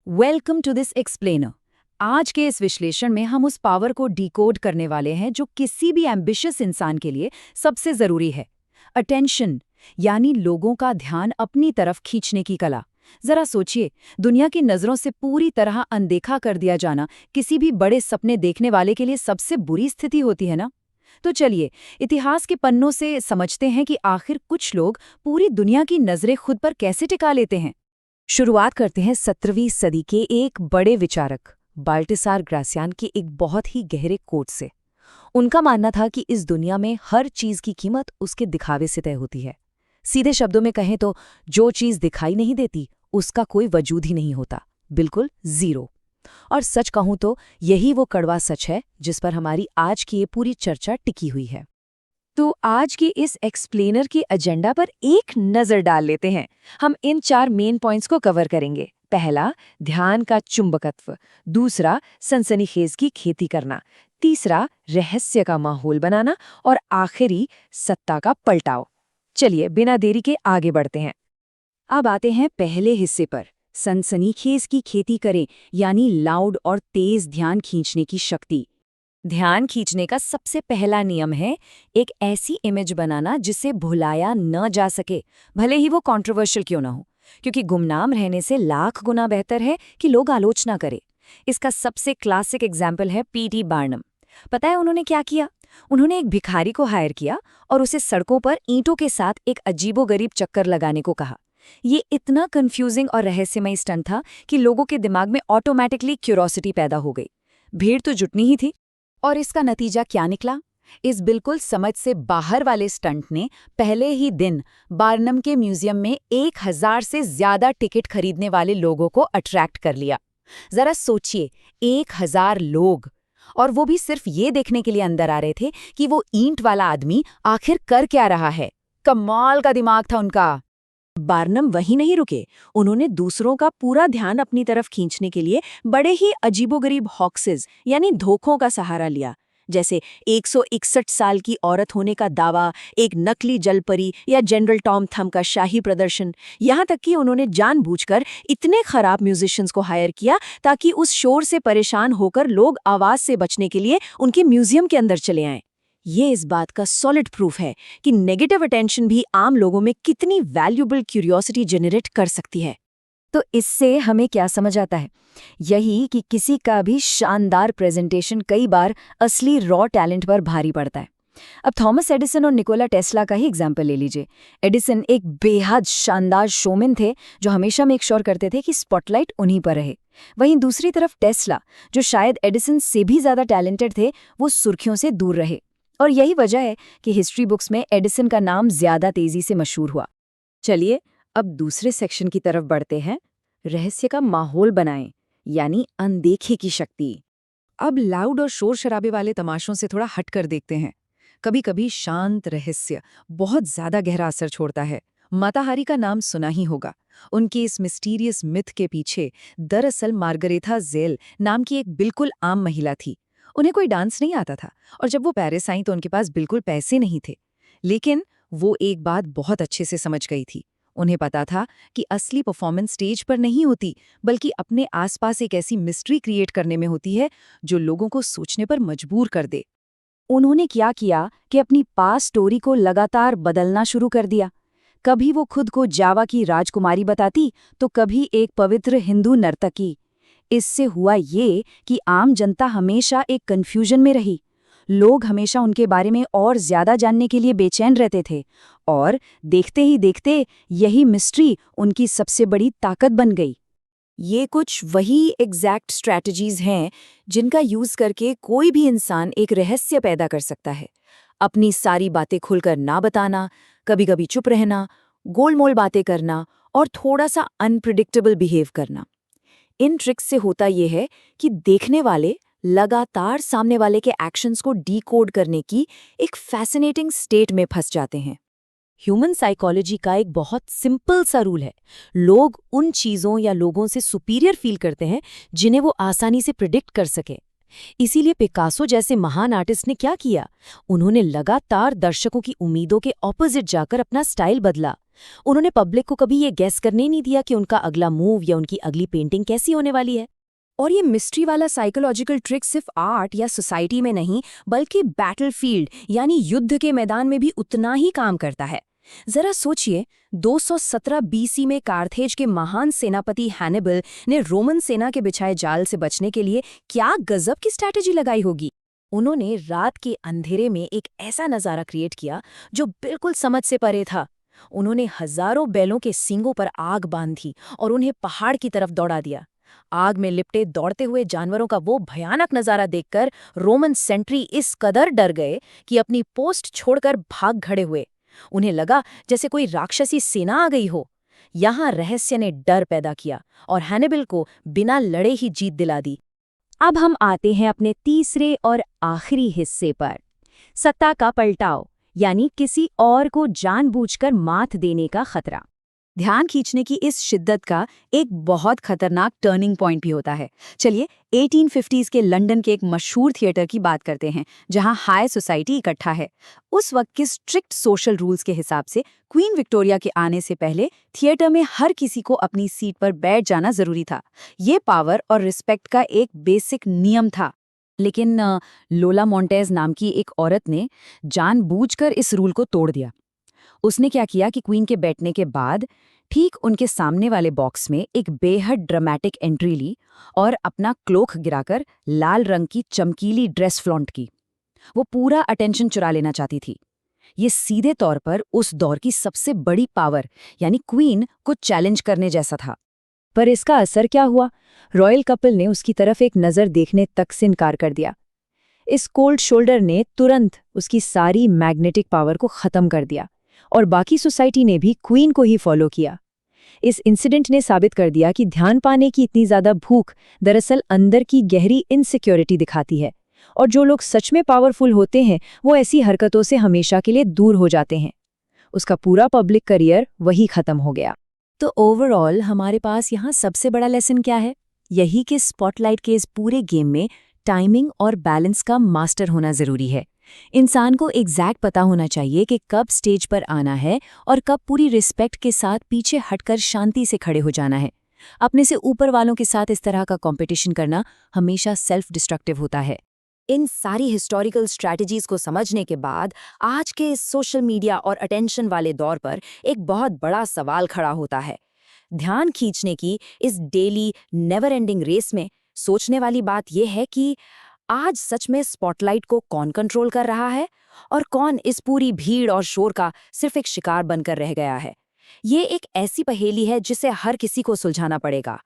Welcome to this explainer. आज के इस विश्लेषण में हम उस पावर को डिकोड करने वाले हैं जो किसी भी एम्बिशियस इंसान के लिए सबसे जरूरी है, अटेंशन, यानी लोगों का ध्यान अपनी तरफ खींचने की कला। जरा सोचिए, दुनिया की नजरों से पूरी तरह अनदेखा कर दिया जाना किसी भी बड़े सपने देखने वाले के लिए सबसे बुरी स्थिति होती है ना। तो चलिए इतिहास के पन्नों से समझते हैं कि आखिर कुछ लोग पूरी दुनिया की नजरें खुद पर कैसे टिका लेते हैं। शुरुआत करते हैं 17वीं सदी के एक बड़े विचारक बाल्टेसार ग्रासियान के एक बहुत ही गहरे कोट से। उनका मानना था कि इस दुनिया में हर चीज की कीमत उसके दिखावे से तय होती है। सीधे शब्दों में कहें तो जो चीज दिखाई नहीं देती उसका कोई वजूद ही नहीं होता, बिल्कुल जीरो। और सच कहूं तो यही वो कड़वा सच है जिस पर हमारी आज की ये पूरी चर्चा टिकी हुई है। तो आज के इस एक्सप्लेनर के एजेंडा पर एक नजर डाल लेते हैं। हम इन 4 मेन पॉइंट्स को कवर करेंगे। पहला, ध्यान का चुंबकत्व। दूसरा, सनसनीखेज की खेती करना। तीसरा, रहस्य का माहौल बनाना। और आखिरी, सत्ता का पलटाव। चलिए बिना देरी के आगे बढ़ते हैं। अब आते हैं पहले हिस्से पर, सनसनीखेज की खेती करें, यानी लाउड और तेज ध्यान खींचने की शक्ति। ध्यान खींचने का सबसे पहला नियम है एक ऐसी इमेज बनाना जिसे भुलाया न जा सके, भले ही वो कंट्रोवर्शियल क्यों ना हो, क्योंकि गुमनाम रहने से लाख गुना बेहतर है कि लोग आलोचना करें। इसका सबसे क्लासिक एग्जाम्पल है पीटी बार्नम। पता है उन्होंने क्या किया? उन्होंने एक भिखारी को हायर किया और उसे सड़कों पर ईंटों के साथ एक अजीबोगरीब चक्कर लगाने को कहा। ये इतना कंफ्यूजिंग और रहस्यमय स्टंट था कि लोगों के दिमाग में ऑटोमेटिकली क्यूरोसिटी पैदा हो गई। भीड़ तो जुटनी ही थी। और इसका नतीजा क्या निकला? इस बिल्कुल समझ से बाहर वाले स्टंट ने पहले ही दिन बार्नम के म्यूजियम में 1000 से ज्यादा टिकट खरीदने वाले लोगों को अट्रैक्ट कर लिया। जरा सोचिए, 1000 लोग, और वो भी सिर्फ ये देखने के लिए अंदर आ रहे थे कि वो ईंट वाला आदमी आखिर कर क्या रहा है। कमाल का दिमाग था उनका। बार्नम वहीं नहीं रुके। उन्होंने दूसरों का पूरा ध्यान अपनी तरफ खींचने के लिए बड़े ही अजीबोगरीब हॉक्सेस यानी धोखों का सहारा लिया, जैसे 161 साल की औरत होने का दावा, एक नकली जलपरी या जनरल टॉम थम का शाही प्रदर्शन। यहाँ तक कि उन्होंने जानबूझकर इतने खराब म्यूजिशियंस को हायर किया ताकि उस शोर से परेशान होकर लोग आवाज से बचने के लिए उनके म्यूजियम के अंदर चले आएं। ये इस बात का सॉलिड प्रूफ है कि नेगेटिव अटेंशन भी आम लोगों में कितनी वैल्यूबल क्यूरियोसिटी जनरेट कर सकती है। तो इससे हमें क्या समझ आता है? यही कि किसी का भी शानदार प्रेजेंटेशन कई बार असली रॉ टैलेंट पर भारी पड़ता है। अब थॉमस एडिसन और निकोला टेस्ला का ही एग्जाम्पल ले लीजिए। एडिसन एक बेहद शानदार शोमैन थे जो हमेशा मेक श्योर करते थे कि स्पॉटलाइट उन्हीं पर रहे। वहीं दूसरी तरफ टेस्ला, जो शायद एडिसन से भी ज्यादा टैलेंटेड थे, वो सुर्खियों से दूर रहे। और यही वजह है कि हिस्ट्री बुक्स में एडिसन का नाम ज्यादा तेजी से मशहूर हुआ। चलिए अब दूसरे सेक्शन की तरफ बढ़ते हैं, रहस्य का माहौल बनाएं, यानी अनदेखे की शक्ति। अब लाउड और शोर शराबे वाले तमाशों से थोड़ा हट कर देखते हैं। कभी कभी शांत रहस्य बहुत ज्यादा गहरा असर छोड़ता है। माता हारी का नाम सुना ही होगा। उनकी इस मिस्टीरियस मिथ के पीछे दरअसल मार्गरेथा ज़ेल नाम की एक बिल्कुल आम महिला थी। उन्हें कोई डांस नहीं आता था और जब वो पेरिस आई तो उनके पास बिल्कुल पैसे नहीं थे। लेकिन वो एक बात बहुत अच्छे से समझ गई थी। उन्हें पता था कि असली परफॉर्मेंस स्टेज पर नहीं होती, बल्कि अपने आसपास एक ऐसी मिस्ट्री क्रिएट करने में होती है जो लोगों को सोचने पर मजबूर कर दे। उन्होंने क्या किया कि अपनी पास स्टोरी को लगातार बदलना शुरू कर दिया। कभी वो खुद को जावा की राजकुमारी बताती तो कभी एक पवित्र हिंदू नर्तकी। इससे हुआ ये कि आम जनता हमेशा एक कन्फ्यूजन में रही। लोग हमेशा उनके बारे में और ज्यादा जानने के लिए बेचैन रहते थे, और देखते ही देखते यही मिस्ट्री उनकी सबसे बड़ी ताकत बन गई। ये कुछ वही एग्जैक्ट स्ट्रैटेजीज हैं जिनका यूज करके कोई भी इंसान एक रहस्य पैदा कर सकता है। अपनी सारी बातें खुलकर ना बताना, कभी कभी चुप रहना, गोलमोल बातें करना और थोड़ा सा अनप्रिडिक्टेबल बिहेव करना। इन ट्रिक्स से होता यह है कि देखने वाले लगातार सामने वाले के एक्शंस को डीकोड करने की एक फैसिनेटिंग स्टेट में फंस जाते हैं। ह्यूमन साइकोलॉजी का एक बहुत सिंपल सा रूल है, लोग उन चीज़ों या लोगों से सुपीरियर फील करते हैं जिन्हें वो आसानी से प्रिडिक्ट कर सके। इसीलिए पिकासो जैसे महान आर्टिस्ट ने क्या किया, उन्होंने लगातार दर्शकों की उम्मीदों के ऑपोजिट जाकर अपना स्टाइल बदला। उन्होंने पब्लिक को कभी ये गेस करने नहीं दिया कि उनका अगला मूव या उनकी अगली पेंटिंग कैसी होने वाली है। और ये मिस्ट्री वाला साइकोलॉजिकल ट्रिक सिर्फ आर्ट या सोसाइटी में नहीं, बल्कि बैटलफील्ड यानी युद्ध के मैदान में भी उतना ही काम करता है। जरा सोचिए, 217 बीसी में कार्थेज के महान सेनापति हैनिबल ने रोमन सेना के बिछाए जाल से बचने के लिए क्या गजब की स्ट्रैटेजी लगाई होगी। उन्होंने रात के अंधेरे में एक ऐसा नज़ारा क्रिएट किया जो बिल्कुल समझ से परे था। उन्होंने हजारों बैलों के सींगों पर आग बांधी और उन्हें पहाड़ की तरफ दौड़ा दिया। आग में लिपटे दौड़ते हुए जानवरों का वो भयानक नज़ारा देखकर रोमन सेंट्री इस कदर डर गए कि अपनी पोस्ट छोड़कर भाग खड़े हुए। उन्हें लगा जैसे कोई राक्षसी सेना आ गई हो। यहाँ रहस्य ने डर पैदा किया और हैनिबल को बिना लड़े ही जीत दिला दी। अब हम आते हैं अपने तीसरे और आखिरी हिस्से पर, सत्ता का पलटाव, यानी किसी और को जानबूझकर मात देने का खतरा। ध्यान खींचने की इस शिद्दत का एक बहुत खतरनाक टर्निंग पॉइंट भी होता है। चलिए 1850s के लंदन के एक मशहूर थिएटर की बात करते हैं, जहां हाई सोसाइटी इकट्ठा है। उस वक्त के स्ट्रिक्ट सोशल रूल्स के हिसाब से क्वीन विक्टोरिया के आने से पहले थिएटर में हर किसी को अपनी सीट पर बैठ जाना जरूरी था। ये पावर और रिस्पेक्ट का एक बेसिक नियम था। लेकिन लोला मोंटेज नाम की एक औरत ने जानबूझकर इस रूल को तोड़ दिया। उसने क्या किया कि क्वीन के बैठने के बाद ठीक उनके सामने वाले बॉक्स में एक बेहद ड्रामेटिक एंट्री ली और अपना क्लोक गिराकर लाल रंग की चमकीली ड्रेस फ्लॉन्ट की। वो पूरा अटेंशन चुरा लेना चाहती थी। ये सीधे तौर पर उस दौर की सबसे बड़ी पावर यानी क्वीन को चैलेंज करने जैसा था। पर इसका असर क्या हुआ? रॉयल कपल ने उसकी तरफ एक नज़र देखने तक से इनकार कर दिया। इस कोल्ड शोल्डर ने तुरंत उसकी सारी मैग्नेटिक पावर को खत्म कर दिया और बाकी सोसाइटी ने भी क्वीन को ही फॉलो किया। इस इंसिडेंट ने साबित कर दिया कि ध्यान पाने की इतनी ज्यादा भूख दरअसल अंदर की गहरी इनसिक्योरिटी दिखाती है, और जो लोग सच में पावरफुल होते हैं वो ऐसी हरकतों से हमेशा के लिए दूर हो जाते हैं। उसका पूरा पब्लिक करियर वही खत्म हो गया। तो ओवरऑल हमारे पास यहाँ सबसे बड़ा लेसन क्या है? यही कि स्पॉटलाइट के इस पूरे गेम में टाइमिंग और बैलेंस का मास्टर होना जरूरी है। इंसान को एग्जैक्ट पता होना चाहिए कि कब स्टेज पर आना है और कब पूरी रिस्पेक्ट के साथ पीछे हटकर शांति से खड़े हो जाना है। अपने से ऊपर वालों के साथ इस तरह का कंपटीशन करना हमेशा सेल्फ डिस्ट्रक्टिव होता है। इन सारी हिस्टोरिकल स्ट्रैटेजीज को समझने के बाद आज के सोशल मीडिया और अटेंशन वाले दौर पर एक बहुत बड़ा सवाल खड़ा होता है। ध्यान खींचने की इस डेली नेवर एंडिंग रेस में सोचने वाली बात यह है कि आज सच में स्पॉटलाइट को कौन कंट्रोल कर रहा है और कौन इस पूरी भीड़ और शोर का सिर्फ एक शिकार बनकर रह गया है। ये एक ऐसी पहेली है जिसे हर किसी को सुलझाना पड़ेगा।